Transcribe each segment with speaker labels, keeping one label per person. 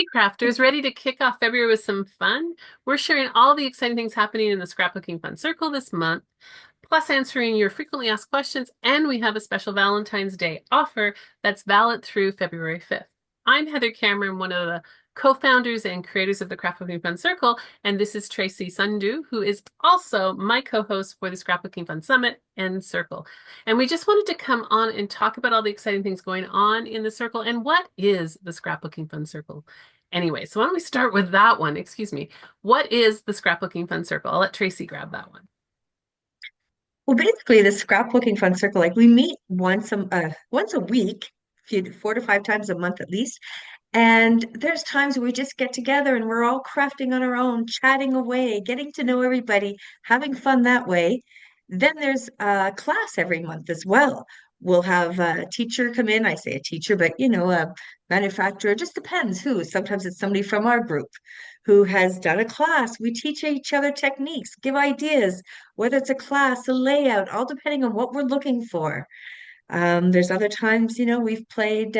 Speaker 1: Hey crafters, ready to kick off February with some fun? We're sharing all the exciting things happening in the Scrapbooking Fun Circle this month, plus answering your frequently asked questions, and we have a special Valentine's Day offer that's valid through February 5th. I'm Heather Cameron, one of the co-founders and creators of the Scrapbooking Fun Circle, and this is Tracy Sundu, who is also my co-host for the Scrapbooking Fun Summit and Circle. And we just wanted to come on and talk about all the exciting things going on in the circle and what is the Scrapbooking Fun Circle. Anyway, so why don't we start with that one? Excuse me. What is the Scrapbooking Fun Circle? I'll let Tracy grab that one.
Speaker 2: Well, basically, the Scrapbooking Fun Circle, like we meet once a week, 4 to 5 times a month at least. And there's times where we just get together and we're all crafting on our own, chatting away, getting to know everybody, having fun that way. Then there's a class every month as well. We'll have a teacher come in. I say a teacher, but a manufacturer, just depends who. Sometimes it's somebody from our group who has done a class. We teach each other techniques, give ideas, whether it's a class, a layout, all depending on what we're looking for. There's other times, we've played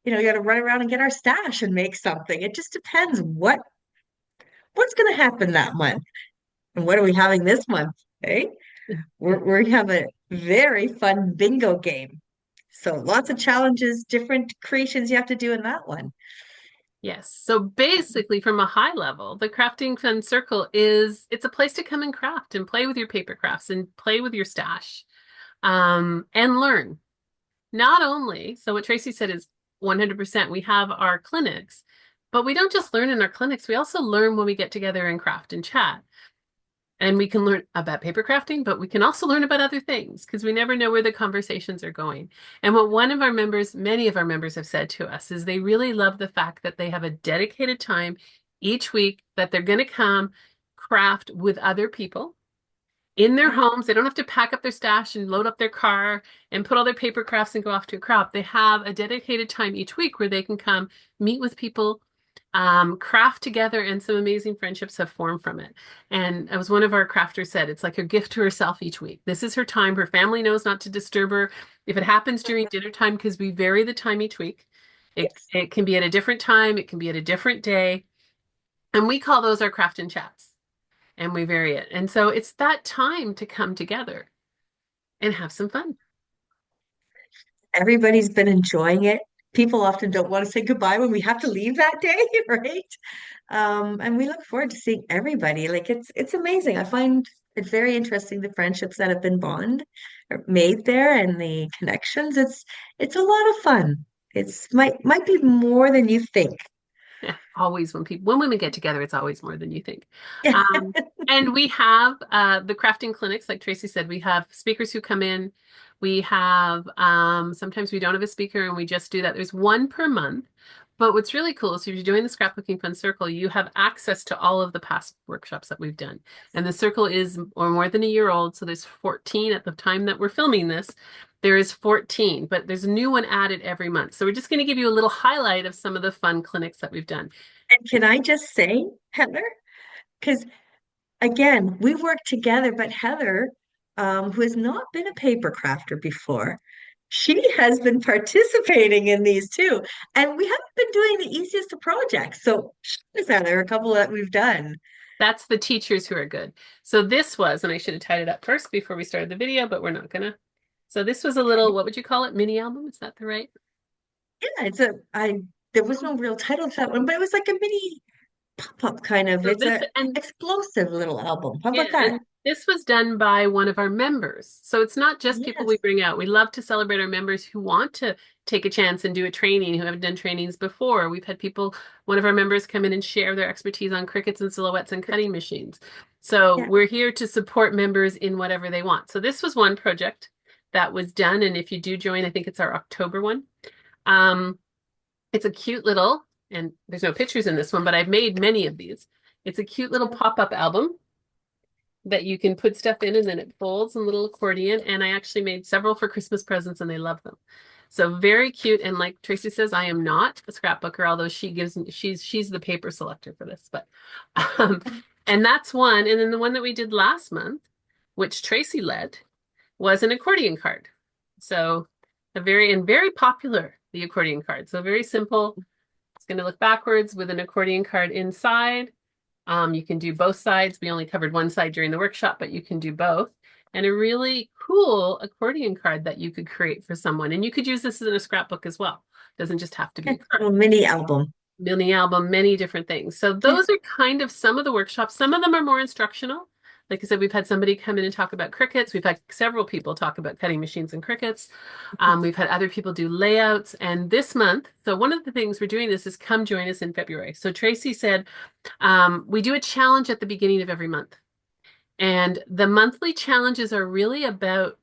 Speaker 2: you got to run around and get our stash and make something. It just depends what's going to happen that month. And what are we having this month? Eh? We have a very fun bingo game. So lots of challenges, different creations you have to do in that one.
Speaker 1: Yes. So basically, from a high level, the Crafting Fun Circle it's a place to come and craft and play with your paper crafts and play with your stash, and learn. Not only, so what Tracy said is 100%, we have our clinics, but we don't just learn in our clinics, we also learn when we get together and craft and chat. And we can learn about paper crafting, but we can also learn about other things because we never know where the conversations are going. And what one of our members, many of our members have said to us is they really love the fact that they have a dedicated time each week that they're going to come craft with other people in their homes. They don't have to pack up their stash and load up their car and put all their paper crafts and go off to a craft. They have a dedicated time each week where they can come meet with people, craft together, and some amazing friendships have formed from it. And as one of our crafters said, it's like her gift to herself each week. This is her time. Her family knows not to disturb her. If it happens during dinner time, because we vary the time each week,
Speaker 2: Yes.
Speaker 1: it can be at a different time, it can be at a different day. And we call those our craft and chats, and we vary it. And so it's that time to come together and have some fun.
Speaker 2: Everybody's been enjoying it. People often don't want to say goodbye when we have to leave that day, right? And we look forward to seeing everybody. Like it's amazing. I find it very interesting the friendships that have been bond or made there and the connections. It's a lot of fun. It's might be more than you think.
Speaker 1: Yeah, always when women get together, it's always more than you think.
Speaker 2: Yeah.
Speaker 1: And we have the crafting clinics, like Tracy said, we have speakers who come in. We have sometimes we don't have a speaker and we just do that. There's one per month. But what's really cool is if you're doing the Scrapbooking Fun Circle, you have access to all of the past workshops that we've done. And the circle is or more than a year old, so there's 14 at the time that we're filming this. There is 14, but there's a new one added every month. So we're just going to give you a little highlight of some of the fun clinics that we've done.
Speaker 2: And can I just say, Heather, because again, we work together, but Heather, who has not been a paper crafter before, she has been participating in these too. And we haven't been doing the easiest of projects. So, Heather, a couple that we've done.
Speaker 1: That's the teachers who are good. So this was, and I should have tied it up first before we started the video, but we're not gonna. So this was a little, what would you call it? Mini album? Is that the right?
Speaker 2: Yeah, there was no real title to that one, but it was like a mini pop-up kind of.
Speaker 1: So
Speaker 2: It's
Speaker 1: this,
Speaker 2: a
Speaker 1: and
Speaker 2: explosive little album. How
Speaker 1: yeah,
Speaker 2: about that?
Speaker 1: and this was done by one of our members. So it's not just people we
Speaker 2: Yes.
Speaker 1: bring out. We love to celebrate our members who want to take a chance and do a training, who haven't done trainings before. We've had people, one of our members come in and share their expertise on crickets and silhouettes and cutting machines. So
Speaker 2: Yeah.
Speaker 1: we're here to support members in whatever they want. So this was one project that was done. And if you do join, I think it's our October one. Um, it's a cute little, and there's no pictures in this one, but I've made many of these. It's a cute little pop-up album that you can put stuff in and then it folds in a little accordion. And I actually made several for Christmas presents and they love them. So very cute. And like Tracy says, I am not a scrapbooker, although she gives me, she's the paper selector for this. But um, and that's one. And then the one that we did last month, which Tracy led, was an accordion card. So a very popular, the accordion card. So very simple, going to look backwards with an accordion card inside. You can do both sides. We only covered one side during the workshop, but you can do both. And a really cool accordion card that you could create for someone. And you could use this in a scrapbook as well. Doesn't just have to be
Speaker 2: Yeah,
Speaker 1: a card.
Speaker 2: little mini album.
Speaker 1: Mini album, many different things. So
Speaker 2: Yeah.
Speaker 1: those are kind of some of the workshops. Some of them are more instructional. Like I said, we've had somebody come in and talk about crickets. We've had several people talk about cutting machines and crickets. We've had other people do layouts. And this month, so one of the things we're doing this is come join us in February. So Tracy said, we do a challenge at the beginning of every month. And the monthly challenges are really about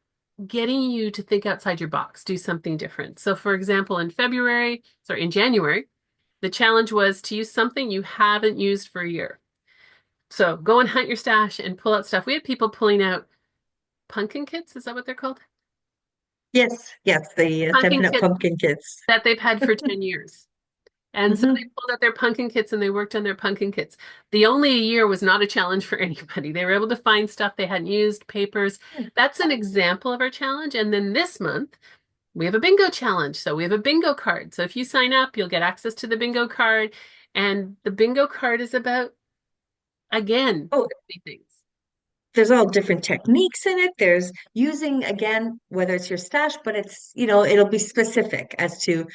Speaker 1: getting you to think outside your box, do something different. So for example, in January, the challenge was to use something you haven't used for a year. So go and hunt your stash and pull out stuff. We had people pulling out pumpkin kits. Is that what they're called?
Speaker 2: Yes, yes, the
Speaker 1: Pumpkin
Speaker 2: Stampin' Up!
Speaker 1: kits
Speaker 2: Pumpkin Kids.
Speaker 1: that they've had for 10 years. And so they
Speaker 2: Hmm.
Speaker 1: pulled out their pumpkin kits and they worked on their pumpkin kits. The only a year was not a challenge for anybody. They were able to find stuff they hadn't used, papers. That's an example of our challenge. And then this month, we have a bingo challenge. So we have a bingo card. So if you sign up, you'll get access to the bingo card. And the bingo card is about, again,
Speaker 2: Oh,
Speaker 1: things.
Speaker 2: there's all different techniques in it. There's using, again, whether it's your stash, but it's, it'll be specific as to,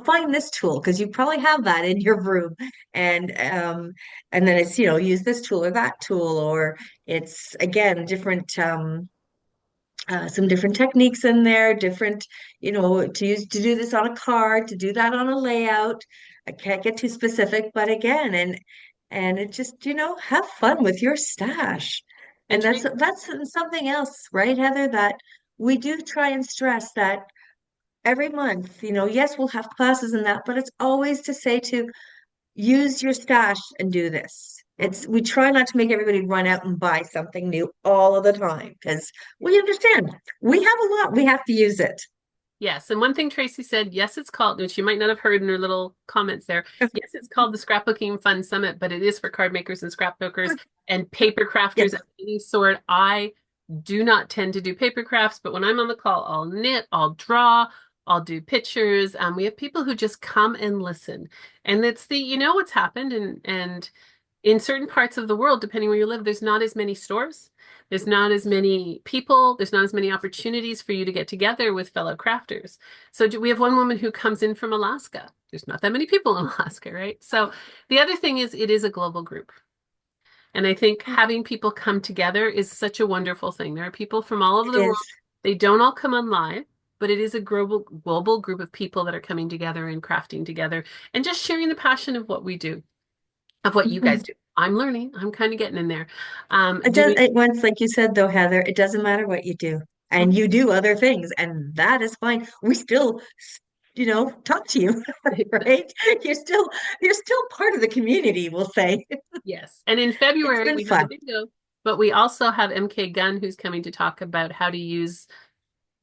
Speaker 2: find this tool because you probably have that in your room. And then it's, use this tool or that tool, or it's again some different techniques in there, different, to do this on a card, to do that on a layout. I can't get too specific, but again, and it just, have fun with your stash.
Speaker 1: And
Speaker 2: And that's
Speaker 1: Tracy,
Speaker 2: that's something else, right, Heather, that we do try and stress that every month, yes, we'll have classes and that, but it's always to say to use your stash and do this.
Speaker 1: mhm.
Speaker 2: We try not to make everybody run out and buy something new all of the time because we understand we have a lot, we have to use it.
Speaker 1: Yes, and one thing Tracy said, yes, it's called, which you might not have heard in her little comments there. Yes, it's called the Scrapbooking Fun Summit, but it is for card makers and scrapbookers and paper crafters
Speaker 2: Yes.
Speaker 1: of any sort. I do not tend to do paper crafts, but when I'm on the call, I'll knit, I'll draw, I'll do pictures. We have people who just come and listen. And it's what's happened and in certain parts of the world, depending where you live, there's not as many stores. There's not as many people. There's not as many opportunities for you to get together with fellow crafters. So we have one woman who comes in from Alaska. There's not that many people in Alaska, right? So the other thing is it is a global group. And I think having people come together is such a wonderful thing. There are people from all over
Speaker 2: It
Speaker 1: the world.
Speaker 2: is.
Speaker 1: They don't all come on live, but it is a global group of people that are coming together and crafting together and just sharing the passion of what we do, of what you guys
Speaker 2: Mhm.
Speaker 1: do. I'm learning. I'm kind of getting in there.
Speaker 2: It does
Speaker 1: Doing
Speaker 2: it once, like you said though, Heather, it doesn't matter what you do. And you do other things, and that is fine. We still, talk to you, right? You're still part of the community, we'll say.
Speaker 1: yes. And in
Speaker 2: It's
Speaker 1: February
Speaker 2: been
Speaker 1: we have the
Speaker 2: fun.
Speaker 1: bingo, but we also have MK Gunn who's coming to talk about how to use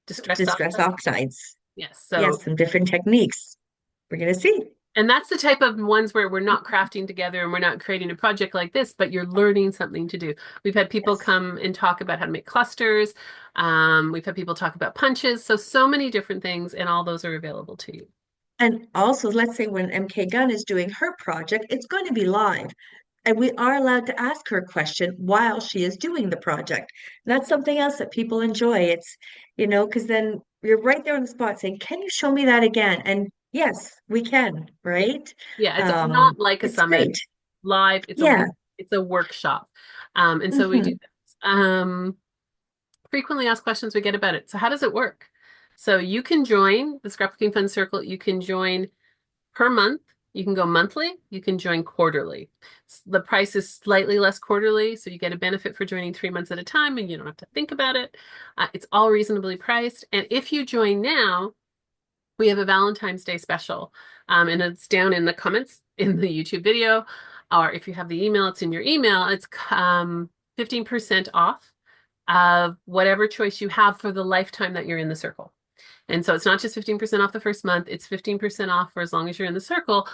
Speaker 1: distress
Speaker 2: Distress
Speaker 1: oxide.
Speaker 2: oxides.
Speaker 1: Yes.
Speaker 2: Yes,
Speaker 1: So
Speaker 2: some different techniques. We're gonna see.
Speaker 1: and that's the type of ones where we're not crafting together and we're not creating a project like this, but you're learning something to do. We've had people
Speaker 2: Yes.
Speaker 1: come and talk about how to make clusters. We've had people talk about punches. So many different things, and all those are available to you.
Speaker 2: And also, let's say when MK Gunn is doing her project, it's going to be live. And we are allowed to ask her a question while she is doing the project. That's something else that people enjoy. It's, because then you're right there on the spot saying, "Can you show me that again?" And yes, we can, right?
Speaker 1: Yeah, it's not like a
Speaker 2: It's
Speaker 1: summit
Speaker 2: great.
Speaker 1: live.
Speaker 2: Yeah.
Speaker 1: It's a workshop. And so we do
Speaker 2: Hmm.
Speaker 1: that. Frequently asked questions we get about it. So how does it work? So you can join the Scrapbooking Fun Circle. You can join per month. You can go monthly. You can join quarterly. The price is slightly less quarterly, so you get a benefit for joining 3 months at a time, and you don't have to think about it. It's all reasonably priced. And if you join now, we have a Valentine's Day special, and it's down in the comments in the YouTube video, or if you have the email, it's in your email. It's 15% off of whatever choice you have for the lifetime that you're in the circle. And so it's not just 15% off the first month, it's 15% off for as long as you're in the circle.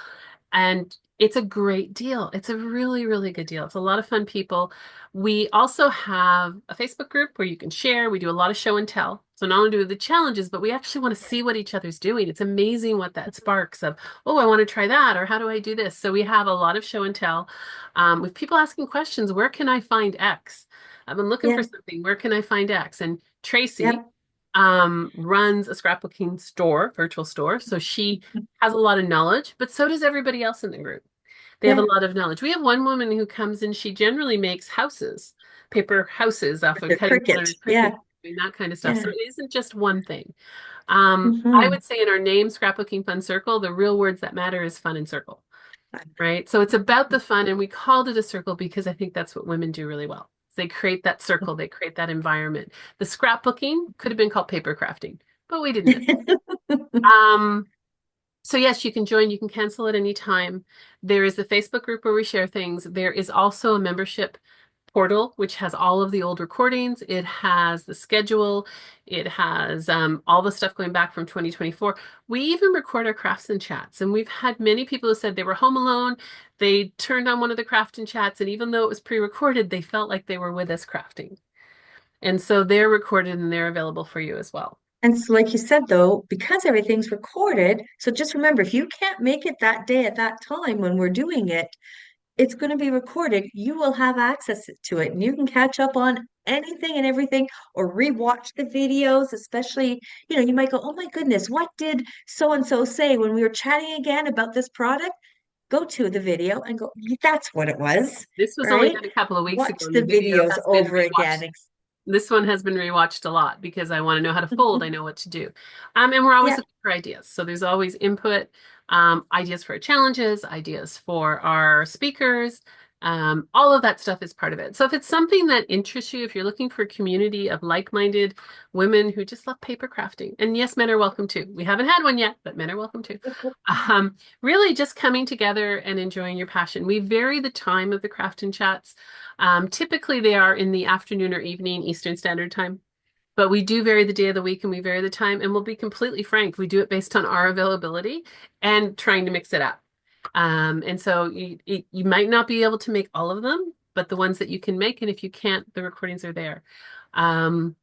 Speaker 1: And it's a great deal. It's a really, really good deal. It's a lot of fun people. We also have a Facebook group where you can share. We do a lot of show and tell. So not only do the challenges, but we actually want to see what each other's doing. It's amazing what that sparks of, oh, I want to try that, or how do I do this? So we have a lot of show and tell. With people asking questions, where can I find X? I've been looking for
Speaker 2: Yeah.
Speaker 1: something. Where can I find X? And Tracy
Speaker 2: Yep.
Speaker 1: runs a scrapbooking store, virtual store. So she has a lot of knowledge, but so does everybody else in the group. They have a
Speaker 2: Yeah.
Speaker 1: lot of knowledge. We have one woman who comes and she generally makes houses, paper houses off
Speaker 2: With
Speaker 1: of
Speaker 2: the
Speaker 1: cutting
Speaker 2: cricket.
Speaker 1: together
Speaker 2: Yeah.
Speaker 1: cricket, doing that kind of stuff. So
Speaker 2: Yeah.
Speaker 1: it isn't just one thing. I
Speaker 2: Hmm.
Speaker 1: would say in our name, Scrapbooking Fun Circle, the real words that matter is fun and circle, right? So it's about the fun, and we called it a circle because I think that's what women do really well. They create that circle, they create that environment. The scrapbooking could have been called paper crafting, but we didn't do that. So yes, you can join, you can cancel at any time. There is the Facebook group where we share things. There is also a membership portal, which has all of the old recordings. It has the schedule. It has all the stuff going back from 2024. We even record our crafts and chats. And we've had many people who said they were home alone. They turned on one of the craft and chats, and even though it was pre-recorded, they felt like they were with us crafting. And so they're recorded and they're available for you as well.
Speaker 2: And so, like you said, though, because everything's recorded, so just remember, if you can't make it that day at that time when we're doing it, it's going to be recorded. You will have access to it, and you can catch up on anything and everything, or rewatch the videos, especially, you might go, oh my goodness, what did so and so say when we were chatting again about this product? Go to the video and go, that's what it was,
Speaker 1: This was only
Speaker 2: right?
Speaker 1: done a couple of weeks ago,
Speaker 2: Watch
Speaker 1: and
Speaker 2: the
Speaker 1: the video
Speaker 2: videos
Speaker 1: has been
Speaker 2: over again.
Speaker 1: rewatched. This one has been rewatched a lot because I want to know how to fold. I know what to do. And we're always
Speaker 2: Yeah.
Speaker 1: looking for ideas. So there's always input, ideas for our challenges, ideas for our speakers. All of that stuff is part of it. So if it's something that interests you, if you're looking for a community of like-minded women who just love paper crafting, and yes, men are welcome too. We haven't had one yet, but men are welcome too. Really just coming together and enjoying your passion. We vary the time of the craft and chats. Typically, they are in the afternoon or evening Eastern Standard Time, but we do vary the day of the week and we vary the time. And we'll be completely frank, we do it based on our availability and trying to mix it up. And so you might not be able to make all of them, but the ones that you can make, and if you can't, the recordings are there. Um,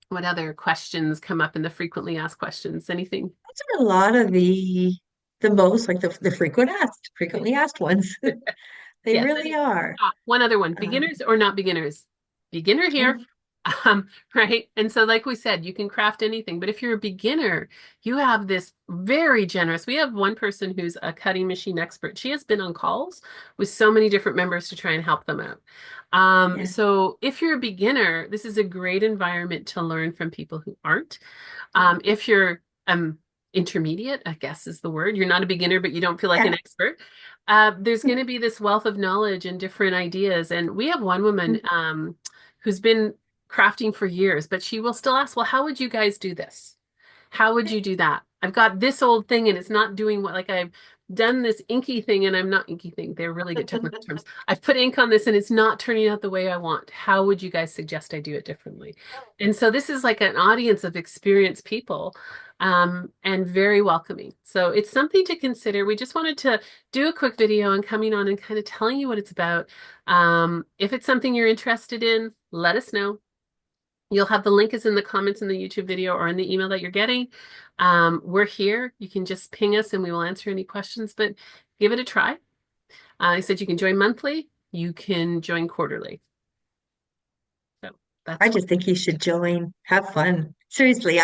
Speaker 1: what other questions come up in the frequently asked questions? Anything?
Speaker 2: Those are a lot of the most like the frequently asked ones. They
Speaker 1: Yes.
Speaker 2: really are.
Speaker 1: One other one,
Speaker 2: Um,
Speaker 1: beginners or not beginners? Beginner here.
Speaker 2: oh,
Speaker 1: Right? And so, like we said, you can craft anything, but if you're a beginner, you have this very generous. We have one person who's a cutting machine expert. She has been on calls with so many different members to try and help them out.
Speaker 2: yeah.
Speaker 1: So if you're a beginner, this is a great environment to learn from people who aren't. If you're intermediate, I guess is the word, you're not a beginner, but you don't feel like an
Speaker 2: Yeah.
Speaker 1: expert. There's going to be this wealth of knowledge and different ideas. And we have one woman who's been crafting for years, but she will still ask, well, how would you guys do this? How would you do that? I've got this old thing and it's not doing what, like I've done this inky thing and I'm not inky thing. They're really good technical terms. I've put ink on this and it's not turning out the way I want. How would you guys suggest I do it differently? And so this is like an audience of experienced people, and very welcoming. So it's something to consider. We just wanted to do a quick video and coming on and kind of telling you what it's about. If it's something you're interested in, let us know. You'll have the link is in the comments in the YouTube video or in the email that you're getting. We're here. You can just ping us and we will answer any questions, but give it a try. I said you can join monthly, you can join quarterly. So
Speaker 2: I
Speaker 1: that's what,
Speaker 2: just think you should join. Have fun. Seriously.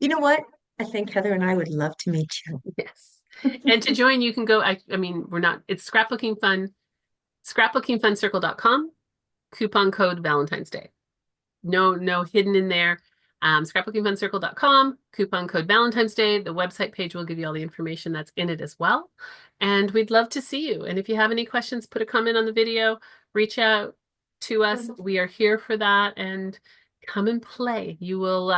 Speaker 2: You know what? I think Heather and I would love to meet you.
Speaker 1: yes. And to join, you can go, I mean, we're not, it's scrapbooking fun, scrapbookingfuncircle.com, coupon code Valentine's Day. No hidden in there. Scrapbookingfuncircle.com, coupon code Valentine's Day. The website page will give you all the information that's in it as well. And we'd love to see you. And if you have any questions, put a comment on the video, reach out to us. We are here for that, and come and play. You will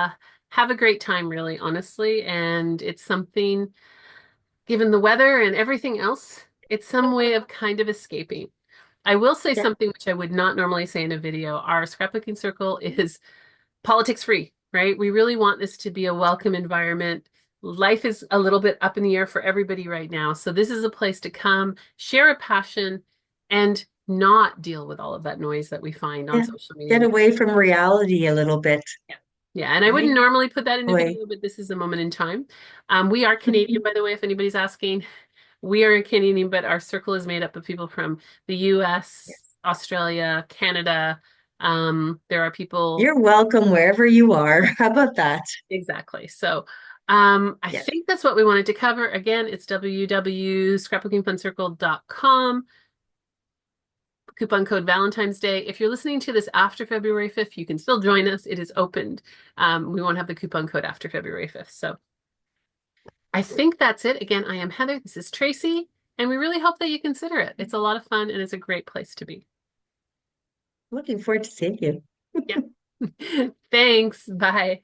Speaker 1: have a great time, really, honestly. And it's something, given the weather and everything else, it's some way of kind of escaping. I will say
Speaker 2: Yeah.
Speaker 1: something which I would not normally say in a video. Our scrapbooking circle is politics free, right? We really want this to be a welcome environment. Life is a little bit up in the air for everybody right now. So this is a place to come, share a passion, and not deal with all of that noise that we find on
Speaker 2: Yeah.
Speaker 1: social
Speaker 2: Get
Speaker 1: media.
Speaker 2: away from reality a little bit.
Speaker 1: Yeah. Yeah, and I wouldn't
Speaker 2: right?
Speaker 1: normally put that in a
Speaker 2: Boy,
Speaker 1: video, but this is a moment in time. We are Canadian, by the way, if anybody's asking. We are Canadian, but our circle is made up of people from the US,
Speaker 2: yes.
Speaker 1: Australia, Canada. There are people
Speaker 2: You're welcome wherever you are. How about that?
Speaker 1: exactly. So I
Speaker 2: Yes.
Speaker 1: think that's what we wanted to cover. Again, it's www.scrapbookingfuncircle.com. Coupon code Valentine's Day. If you're listening to this after February 5th, you can still join us. It is opened. We won't have the coupon code after February 5th. So I think that's it. Again, I am Heather. This is Tracy, and we really hope that you consider it. It's a lot of fun and it's a great place to be.
Speaker 2: Looking forward to seeing you.
Speaker 1: Yeah. Thanks. Bye.